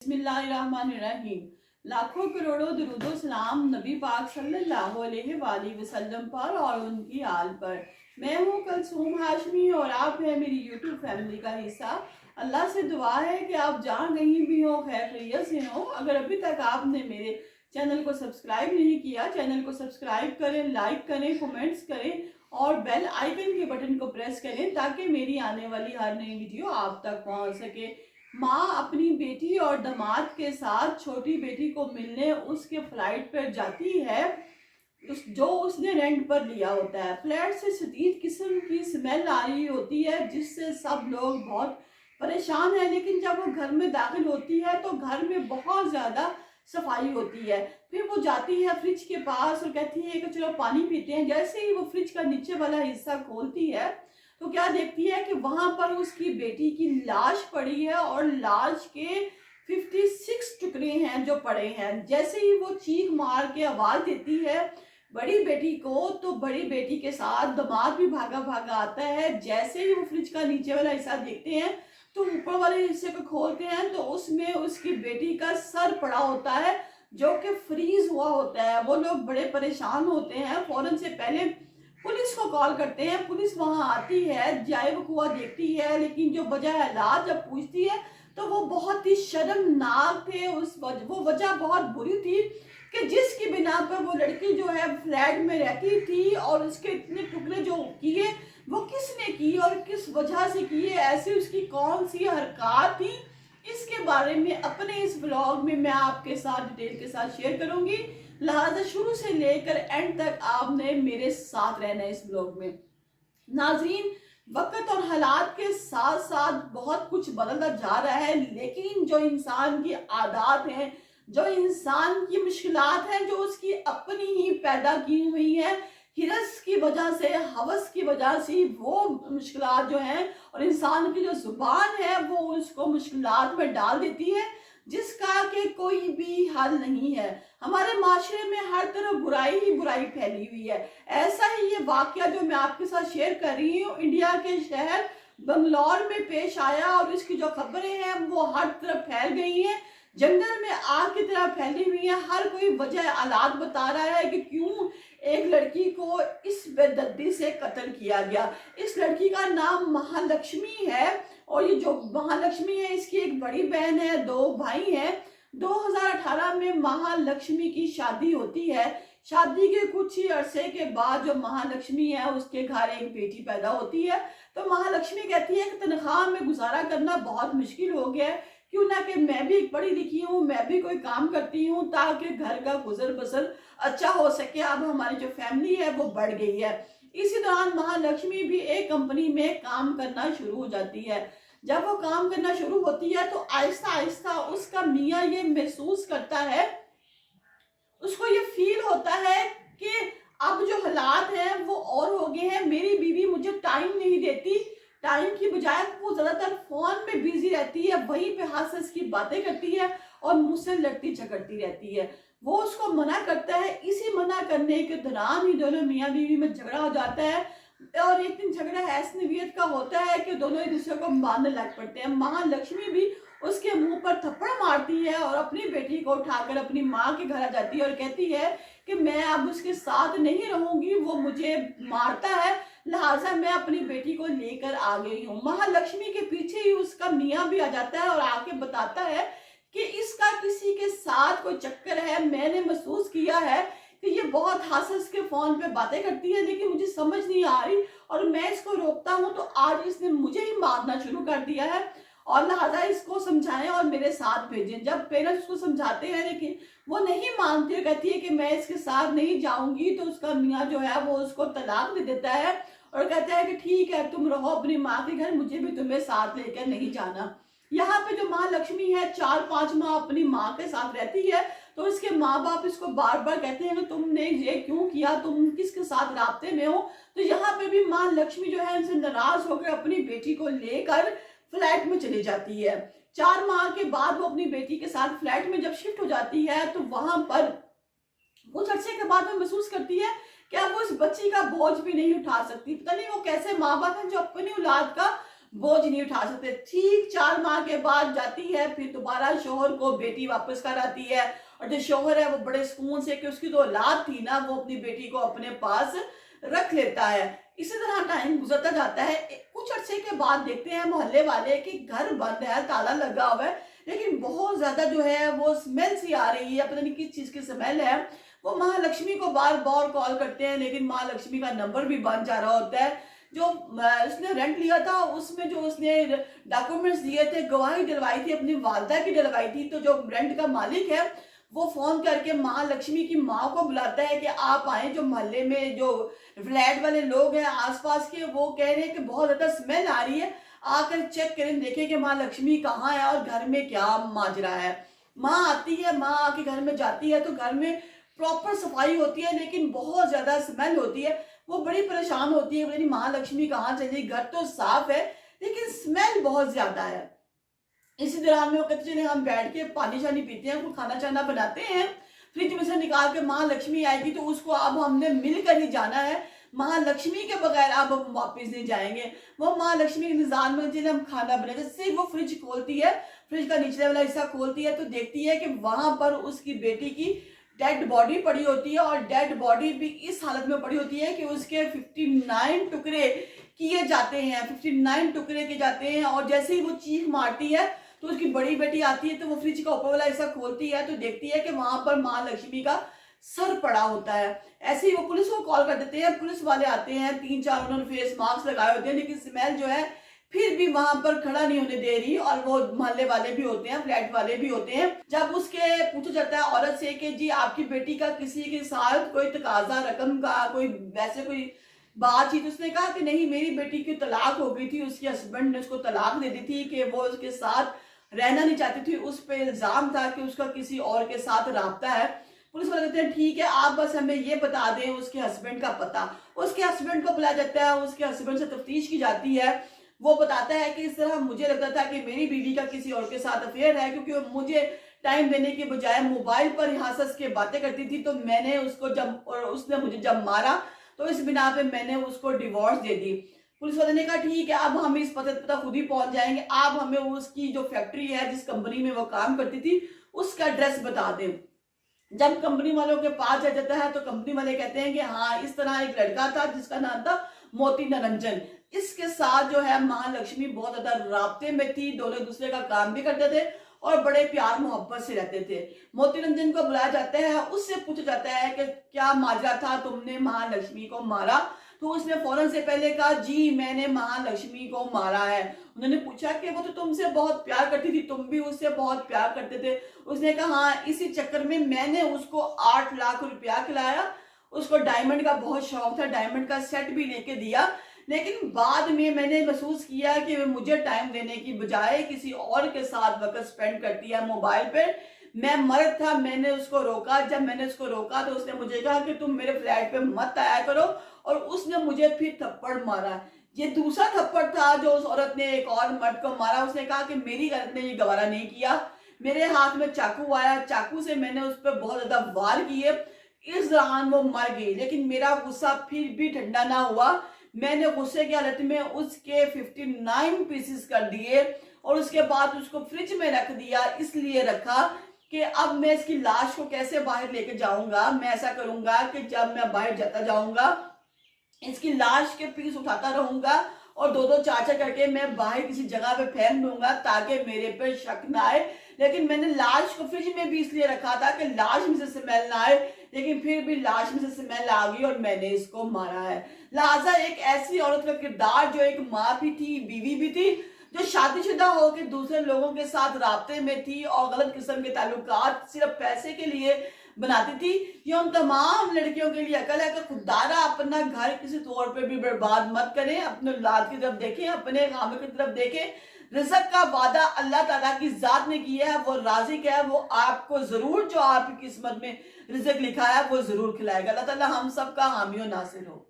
बिस्मिल्लाहिर्रहमानिर्रहीम। लाखों करोड़ों दुरूदो सलाम नबी पाक सल्लल्लाहु अलैहि वसल्लम पर और उनकी आल पर। मैं हूँ कलसूम हाशमी और आप है मेरी यूट्यूब फैमिली का हिस्सा। अल्लाह से दुआ है कि आप जहाँ कहीं भी हो खैर खैरियत से हो। अगर अभी तक आपने मेरे चैनल को सब्सक्राइब नहीं किया, चैनल को सब्सक्राइब करें, लाइक करें, कमेंट्स करें और बेल आइकन के बटन को प्रेस करें ताकि मेरी आने वाली हर नई वीडियो आप तक पहुँच सके। माँ अपनी बेटी और दामाद के साथ छोटी बेटी को मिलने उसके फ्लाइट पर जाती है जो उसने रेंट पर लिया होता है। फ्लैट से शदीद किस्म की स्मेल आ रही होती है जिससे सब लोग बहुत परेशान है, लेकिन जब वो घर में दाखिल होती है तो घर में बहुत ज़्यादा सफाई होती है। फिर वो जाती है फ्रिज के पास और कहती है कि चलो पानी पीते हैं। जैसे ही वो फ्रिज का नीचे वाला हिस्सा खोलती है तो क्या देखती है कि वहां पर उसकी बेटी की लाश पड़ी है और लाश के 56 टुकड़े हैं जो पड़े हैं। जैसे ही वो चीख मार के आवाज देती है बड़ी बेटी को, तो बड़ी बेटी के साथ दामाद भी भागा भागा आता है। जैसे ही वो फ्रिज का नीचे वाला हिस्सा देखते हैं तो ऊपर वाले हिस्से को खोलते हैं तो उसमें उसकी बेटी का सर पड़ा होता है जो कि फ्रीज हुआ होता है। वो लोग बड़े परेशान होते हैं, फौरन से पहले पुलिस को कॉल करते हैं। पुलिस वहां आती है, जाए वकुआ देखती है, लेकिन जो वजह हालात जब पूछती है तो वो बहुत ही शर्मनाक थे। वो वजह बहुत बुरी थी कि जिसकी बिना पर वो लड़की जो है फ्लैट में रहती थी और उसके इतने टुकड़े जो किए वो किसने की और किस वजह से किए, ऐसी उसकी कौन सी हरकत थी, इसके बारे में अपने इस ब्लॉग में मैं आपके साथ डिटेल के साथ शेयर करूंगी। लिहाजा शुरू से लेकर एंड तक आपने मेरे साथ रहना है इस ब्लॉग में। नाजरीन, वक्त और हालात के साथ साथ बहुत कुछ बदलता जा रहा है, लेकिन जो इंसान की आदत हैं, जो इंसान की मुश्किलात हैं, जो उसकी अपनी ही पैदा की हुई है हिरस की वजह से, हवस की वजह से, वो मुश्किलात जो हैं और इंसान की जो जुबान है वो उसको मुश्किलात में डाल देती है जिसका कि कोई भी हल नहीं है। हमारे माशरे में हर तरफ बुराई ही बुराई फैली हुई है। ऐसा ही ये वाकया जो मैं आपके साथ शेयर कर रही हूँ इंडिया के शहर बंगलौर में पेश आया और इसकी जो खबरें हैं वो हर तरफ फैल गई हैं, जंगल में आग की तरह फैली हुई है। हर कोई वजह आलात बता रहा है कि क्यों एक लड़की को इस बेदर्दी से कत्ल किया गया। इस लड़की का नाम महालक्ष्मी है और ये जो महालक्ष्मी है इसकी एक बड़ी बहन है, दो भाई हैं। 2018 में महालक्ष्मी की शादी होती है। शादी के कुछ ही अरसे के बाद जो महालक्ष्मी है उसके घर एक बेटी पैदा होती है। तो महालक्ष्मी कहती है कि तनख्वाह में गुजारा करना बहुत मुश्किल हो गया है, क्यों ना कि मैं भी एक पढ़ी लिखी हूँ, मैं भी कोई काम करती हूँ ताकि घर का गुजर बसर अच्छा हो सके। अब हमारी जो फैमिली है वो बढ़ गई है। इसी दौरान महालक्ष्मी भी एक कंपनी में काम करना शुरू हो जाती है। जब वो काम करना शुरू होती है तो आहिस्ता आहिस्ता उसका मियाँ ये महसूस करता है, उसको ये फील होता है कि अब जो हालात हैं वो और हो गए हैं, मेरी बीवी मुझे टाइम नहीं देती, टाइम की बजाय वो ज्यादातर फोन में बिजी रहती है, वहीं पे हंस हंस की बातें करती है और मुझसे लड़ती झगड़ती रहती है। वो उसको मना करता है। इसी मना करने के दौरान ही दोनों मियाँ बीवी में झगड़ा हो जाता है और एक दिन झगड़ा ऐसी नीयत का होता है कि दोनों एक दूसरे को मारने लग पड़ते हैं। महालक्ष्मी भी उसके मुंह पर थप्पड़ मारती है और अपनी बेटी को उठाकर अपनी माँ के घर आ जाती है और कहती है कि मैं अब उसके साथ नहीं रहूंगी, वो मुझे मारता है, लिहाजा मैं अपनी बेटी को लेकर आ गई हूँ। महालक्ष्मी के पीछे ही उसका मियाँ भी आ जाता है और आके बताता है कि इसका किसी के साथ कोई चक्कर है। मैंने महसूस किया है कि ये बहुत हंस के फोन पे बातें करती है, लेकिन मुझे समझ नहीं आ रही और मैं इसको रोकता हूँ तो आज इसने मुझे ही मारना शुरू कर दिया है और लिहाजा इसको समझाएं और मेरे साथ भेजें। जब पेरेंट्स को समझाते हैं लेकिन वो नहीं मानती है, कहती है कि मैं इसके साथ नहीं जाऊंगी, तो उसका मियाँ जो है वो उसको तलाक दे देता है और कहता है कि ठीक है तुम रहो अपनी माँ के घर, मुझे भी तुम्हें साथ लेकर नहीं जाना। यहाँ पे जो महालक्ष्मी है 4-5 माह अपनी माँ के साथ रहती है, तो इसके माँ बाप इसको बार बार कहते हैं कि तुमने ये क्यों किया, तुम किसके साथ राब्ते में हो। तो यहाँ पे भी महालक्ष्मी जो है इनसे नाराज होकर अपनी बेटी को लेकर फ्लैट में चली जाती है। 4 माह के बाद वो अपनी बेटी के साथ फ्लैट में जब शिफ्ट हो जाती है तो वहां पर कुछ अर्से के बाद वो महसूस करती है कि अब वो इस बच्ची का बोझ भी नहीं उठा सकती। पता नहीं वो कैसे माँ बाप हैं जो अपनी औलाद का बोझ नहीं उठा सकते। ठीक 4 माह के बाद जाती है, फिर दोबारा शोहर को बेटी वापस कर आती है, और जो शोहर है वो बड़े सुकून से, कि उसकी तो औलाद थी ना, वो अपनी बेटी को अपने पास रख लेता है। इसी तरह टाइम गुजरता जाता है। कुछ अरसे के बाद देखते हैं मोहल्ले वाले कि घर बंद है, ताला लगा हुआ है, लेकिन बहुत ज्यादा जो है वो स्मेल सी आ रही है, पता नहीं किस चीज की स्मेल है। वो महालक्ष्मी को बार बार कॉल करते हैं, लेकिन महालक्ष्मी का नंबर भी बंद जा रहा होता है। जो उसने रेंट लिया था, उसमें जो उसने डॉक्यूमेंट्स दिए थे, गवाही दिलवाई थी, अपनी वालदा की दिलवाई थी, तो जो रेंट का मालिक है वो फोन करके महालक्ष्मी की माँ को बुलाता है कि आप आए। जो मोहल्ले में जो फ्लैट वाले लोग हैं आसपास के, वो कह रहे हैं कि बहुत ज्यादा स्मेल आ रही है, आकर चेक करें, देखें कि माँ लक्ष्मी कहाँ है और घर में क्या माजरा है। माँ आती है, माँ आके घर में जाती है तो घर में प्रॉपर सफाई होती है, लेकिन बहुत ज्यादा स्मेल होती है। वो बड़ी परेशान होती है, बोली माँ लक्ष्मी कहाँ चली, घर तो साफ है लेकिन स्मेल बहुत ज्यादा है। इसी दौरान में वो कहते चले हम बैठ के पानी शानी पीते हैं, कुछ खाना चाना बनाते हैं, फ्रिज में से निकाल के महालक्ष्मी आएगी तो उसको अब हमने मिलकर ही जाना है, महालक्ष्मी के बगैर अब हम वापस नहीं जाएंगे। वो महालक्ष्मी के निजाम में जिन्हें हम खाना बनाते, सिर्फ वो फ्रिज खोलती है, फ्रिज का निचले वाला हिस्सा खोलती है तो देखती है कि वहां पर उसकी बेटी की डेड बॉडी पड़ी होती है, और डेड बॉडी भी इस हालत में पड़ी होती है कि उसके 59 टुकड़े किए जाते हैं, 59 टुकड़े किए जाते हैं। और जैसे ही वो चीख मारती है तो उसकी बड़ी बेटी आती है, तो वो फ्रिज का ऊपर वाला हिस्सा खोलती है तो देखती है कि वहां पर माँ लक्ष्मी का सर पड़ा होता है। ऐसे ही वो पुलिस को कॉल कर देते हैं, पुलिस वाले आते हैं, 3-4 उन्होंने फेस मास्क लगाए होते हैं, लेकिन स्मेल जो है फिर भी वहां पर खड़ा नहीं होने दे रही। और वो मोहल्ले वाले भी होते हैं, फ्लैट वाले भी होते हैं। जब उसके पूछा जाता है औरत से कि जी आपकी बेटी का किसी के साथ कोई तकाजा रकम का कोई वैसे कोई बातचीत, उसने कहा कि नहीं, मेरी बेटी की तलाक हो गई थी, उसके हस्बैंड ने उसको तलाक दे दी थी कि वो उसके साथ रहना नहीं चाहती थी, उस पर इल्जाम था कि उसका किसी और के साथ राब्ता है। पुलिस वाले कहते हैं ठीक है, आप बस हमें ये बता दें उसके हस्बैंड का पता। उसके हस्बैंड को बुलाया जाता है, उसके हस्बैंड से तफ्तीश की जाती है। वो बताता है कि इस तरह मुझे लगता था कि मेरी बीवी का किसी और के साथ अफेयर है, क्योंकि वो मुझे टाइम देने के बजाय मोबाइल पर हंस के बातें करती थी, तो मैंने उसको जब, और उसने मुझे जब मारा तो इस बिना पे मैंने उसको डिवोर्स दे दी। पुलिस वाले ने कहा ठीक है, अब हम इस पते पता खुद ही पहुंच जाएंगे, आप हमें उसकी जो फैक्ट्री है जिस कंपनी में वो काम करती थी उसका एड्रेस बता दें। जब कंपनी वालों के पास जा जाता है तो कंपनी वाले कहते हैं कि हाँ, इस तरह एक लड़का था जिसका नाम था मोती निरंजन, इसके साथ जो है महालक्ष्मी बहुत ज्यादा राब्ते में थी, दोनों दूसरे का काम भी करते थे और बड़े प्यार मोहब्बत से रहते थे। मोती रंजन को बुलाया जाता है, उससे पूछा जाता है कि क्या माजरा था, तुमने महालक्ष्मी को मारा? तो उसने फौरन से पहले कहा जी मैंने महालक्ष्मी को मारा है। उन्होंने पूछा कि वो तो तुमसे बहुत प्यार करती थी, तुम भी उससे बहुत प्यार करते थे। उसने कहा हाँ, इसी चक्कर में मैंने उसको 8 लाख रुपया खिलाया, उसको डायमंड का बहुत शौक था, डायमंड का सेट भी लेके दिया, लेकिन बाद में मैंने महसूस किया कि मुझे टाइम देने की बजाय किसी और के साथ वक्त स्पेंड करती है मोबाइल पे। मैं मर्द था, मैंने उसको रोका, जब मैंने उसको रोका तो उसने मुझे कहा कि तुम मेरे फ्लैट पे मत आया करो, और उसने मुझे फिर थप्पड़ मारा। ये दूसरा थप्पड़ था जो उस औरत ने एक और मर्द को मारा। उसने कहा कि मेरी औरत ने ये गवारा नहीं किया, मेरे हाथ में चाकू आया, चाकू से मैंने उस पर बहुत ज्यादा वार किए, इस दौरान वो मर गई, लेकिन मेरा गुस्सा फिर भी ठंडा ना हुआ। मैंने गुस्से की हालत में उसके 59 पीसेस कर दिए और उसके बाद उसको फ्रिज में रख दिया। इसलिए रखा कि अब मैं इसकी लाश को कैसे बाहर लेके जाऊंगा। मैं ऐसा करूंगा कि जब मैं बाहर जाता जाऊंगा इसकी लाश के पीस उठाता रहूंगा और 2-2 4-4 करके मैं बाहर किसी जगह पे फेंक दूंगा ताकि मेरे पे शक ना आए। लेकिन मैंने लाश को फ्रिज में भी इसलिए रखा था कि लाश में से स्मेल ना आए, लेकिन फिर भी लाश में से स्मेल आ गई और मैंने इसको मारा है। लिहाजा एक ऐसी औरत का किरदार जो एक माँ भी थी, बीवी भी थी, जो शादीशुदा होकर दूसरे लोगों के साथ राब्ते में थी और गलत किस्म के ताल्लुकात सिर्फ पैसे के लिए बनाती थी। ये उन तमाम लड़कियों के लिए अकल है कि खुदारा अपना घर किसी तौर पे भी बर्बाद मत करें, अपने औलाद की तरफ देखें, अपने खामे की तरफ देखें। रिज़्क का वादा अल्लाह ताला की जात ने किया है, वो राज़िक है, वो आपको जरूर जो आपकी किस्मत में रिज़्क लिखा है वो जरूर खिलाएगा। अल्लाह ताला हम सब का हामी और नासिर हो।